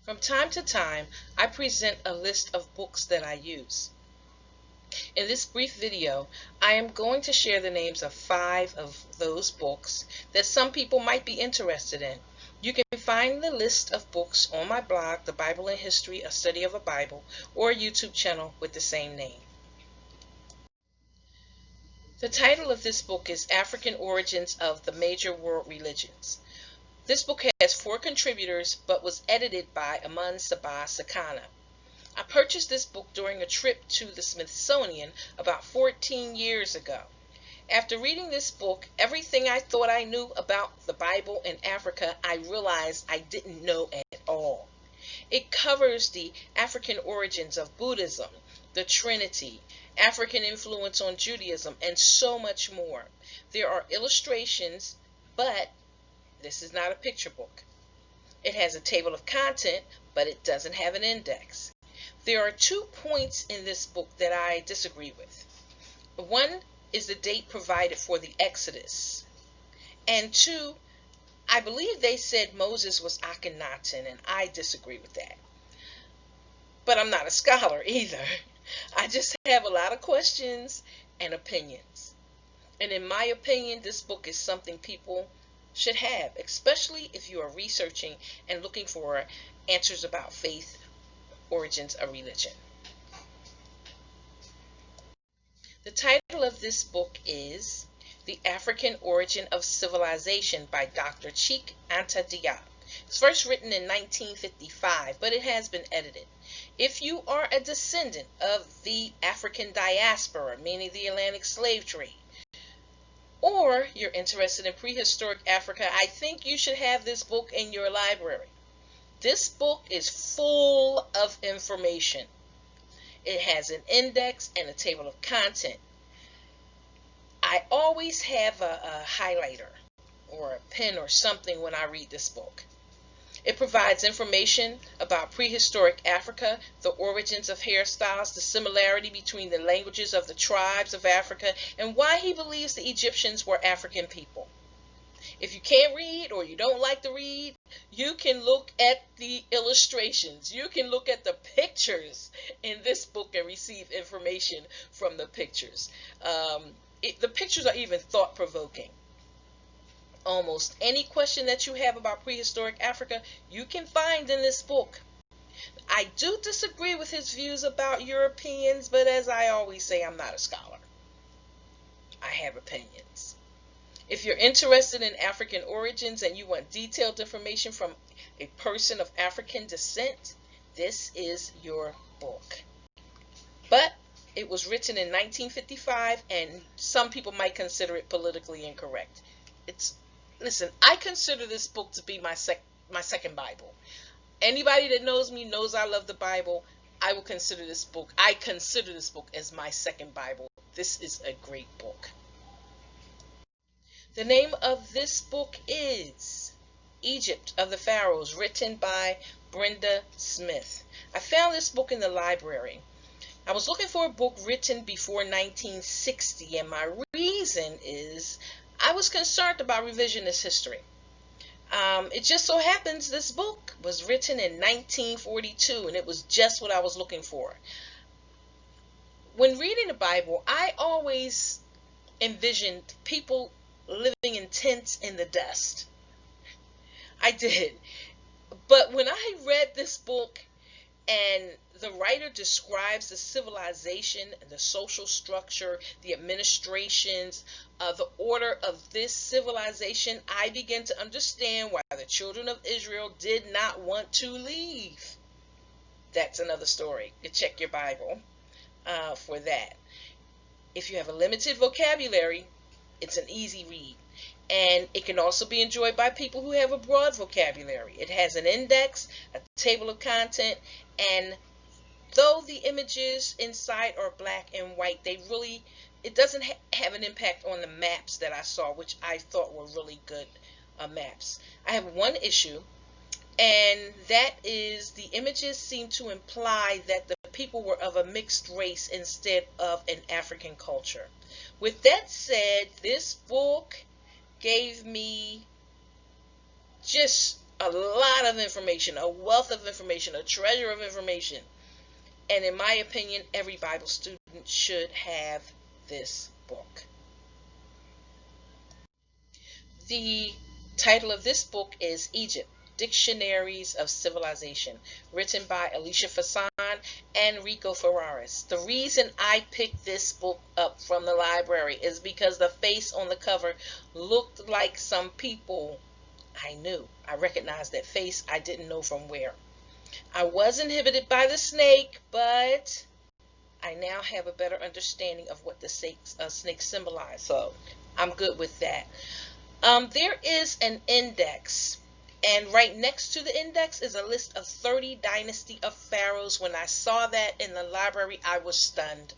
From time to time, I present a list of books that I use. In this brief video, I am going to share the names of 5 of those books that some people might be interested in. You can find the list of books on my blog, The Bible in History, A Study of a Bible, or a YouTube channel with the same name. The title of this book is African Origins of the Major World Religions. This book has 4 contributors but was edited by Amun Sabah Sakana. I purchased this book during a trip to the Smithsonian about 14 years ago. After reading this book, everything I thought I knew about the Bible in Africa, I realized I didn't know at all. It covers the African origins of Buddhism, the Trinity, African influence on Judaism, and so much more. There are illustrations, but this is not a picture book. It has a table of content, but it doesn't have an index. There are 2 points in this book that I disagree with. One is the date provided for the Exodus. And 2, I believe they said Moses was Akhenaten, and I disagree with that. But I'm not a scholar either. I just have a lot of questions and opinions. And in my opinion, this book is something people should have, especially if you are researching and looking for answers about faith, origins of religion. The title of this book is The African Origin of Civilization by Dr. Cheikh Anta Diop. It's first written in 1955, but it has been edited. If you are a descendant of the African diaspora, meaning the Atlantic slave trade, or you're interested in prehistoric Africa, I think you should have this book in your library. This book is full of information. It has an index and a table of content. I always have a highlighter or a pen or something when I read this book. It provides information about prehistoric Africa, the origins of hairstyles, the similarity between the languages of the tribes of Africa, and why he believes the Egyptians were African people. If you can't read or you don't like to read, you can look at the illustrations. You can look at the pictures in this book and receive information from the pictures. The pictures are even thought-provoking. Almost any question that you have about prehistoric Africa, you can find in this book. I do disagree with his views about Europeans, but as I always say, I'm not a scholar. I have opinions. If you're interested in African origins and you want detailed information from a person of African descent, this is your book. But it was written in 1955, and some people might consider it politically incorrect. Listen, I consider this book to be my second Bible. Anybody that knows me knows I love the Bible. I consider this book as my second Bible. This is a great book. The name of this book is Egypt of the Pharaohs, written by Brenda Smith. I found this book in the library. I was looking for a book written before 1960, and my reason is I was concerned about revisionist history. It just so happens this book was written in 1942, and it was just what I was looking for. When reading the Bible, I always envisioned people living in tents in the dust. I did. But when I read this book and the writer describes the civilization, the social structure, the administrations, the order of this civilization, I began to understand why the children of Israel did not want to leave. That's another story. You check your Bible for that. If you have a limited vocabulary, it's an easy read. And it can also be enjoyed by people who have a broad vocabulary. It has an index, a table of content, and though the images inside are black and white, it doesn't have an impact on the maps that I saw, which I thought were really good maps. I have one issue, and that is the images seem to imply that the people were of a mixed race instead of an African culture. With that said, this book gave me just a lot of information, a wealth of information, a treasure of information. And in my opinion, every Bible student should have this book. The title of this book is Egypt, Dictionaries of Civilization, written by Alicia Fasan and Rico Ferraris. The reason I picked this book up from the library is because the face on the cover looked like some people I knew. I recognized that face. I didn't know from where. I was inhibited by the snake, but I now have a better understanding of what the snake symbolized. So I'm good with that. There is an index, and right next to the index is a list of 30 dynasty of pharaohs. When I saw that in the library, I was stunned.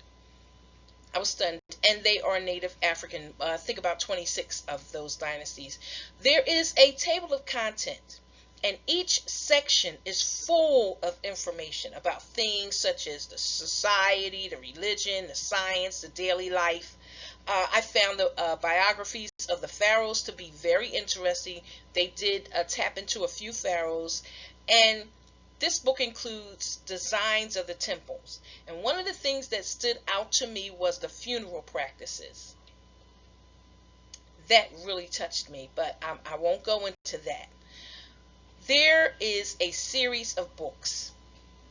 And they are Native African. Think about 26 of those dynasties. There is a table of content, and each section is full of information about things such as the society, the religion, the science, the daily life. I found the biographies of the pharaohs to be very interesting. They did tap into a few pharaohs, and this book includes designs of the temples. And one of the things that stood out to me was the funeral practices. That really touched me, but I won't go into that. There is a series of books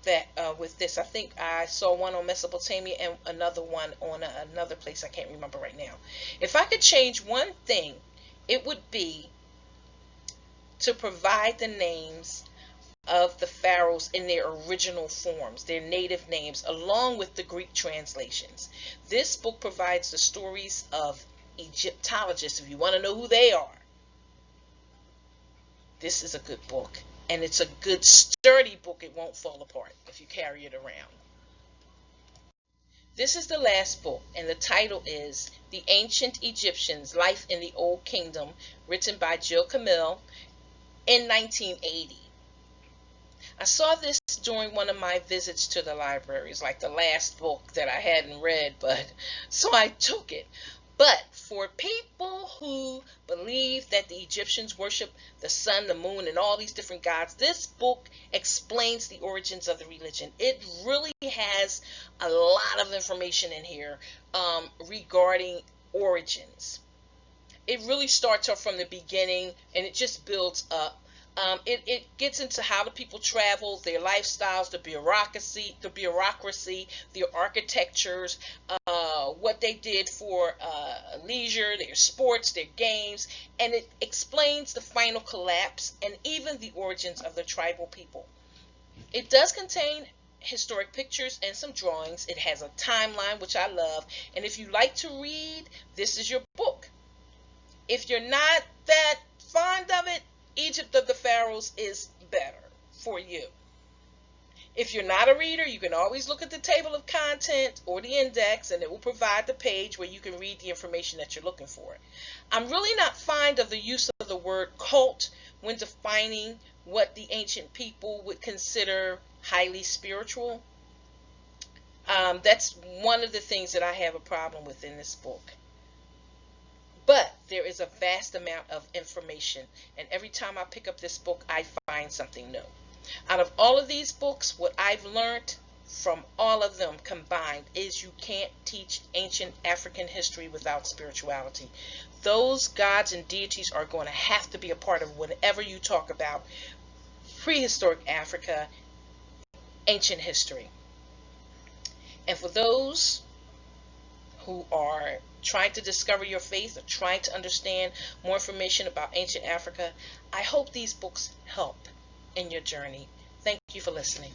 that with this. I think I saw one on Mesopotamia and another one on another place I can't remember right now. If I could change one thing, it would be to provide the names of the pharaohs in their original forms, their native names, along with the Greek translations. This book provides the stories of Egyptologists if you want to know who they are. This is a good book. And it's a good, sturdy book. It won't fall apart if you carry it around. This is the last book, and the title is The Ancient Egyptians, Life in the Old Kingdom, written by Jill Camille in 1980. I saw this during one of my visits to the libraries, like the last book that I hadn't read, so I took it. But for people who believe that the Egyptians worship the sun, the moon, and all these different gods, this book explains the origins of the religion. It really has a lot of information in here regarding origins. It really starts off from the beginning, and it just builds up. It gets into how the people travel, their lifestyles, the bureaucracy, their architectures, what they did for leisure, their sports, their games, and it explains the final collapse and even the origins of the tribal people. It does contain historic pictures and some drawings. It has a timeline, which I love, and if you like to read, this is your book. If you're not that fond of it, Egypt of the Pharaohs is better for you. If you're not a reader, you can always look at the table of content or the index, and it will provide the page where you can read the information that you're looking for. I'm really not fond of the use of the word cult when defining what the ancient people would consider highly spiritual. That's one of the things that I have a problem with in this book. But there is a vast amount of information, and every time I pick up this book, I find something new. Out of all of these books, what I've learned from all of them combined is you can't teach ancient African history without spirituality. Those gods and deities are going to have to be a part of whatever you talk about prehistoric Africa, ancient history. And for those who are trying to discover your faith or trying to understand more information about ancient Africa, I hope these books help in your journey. Thank you for listening.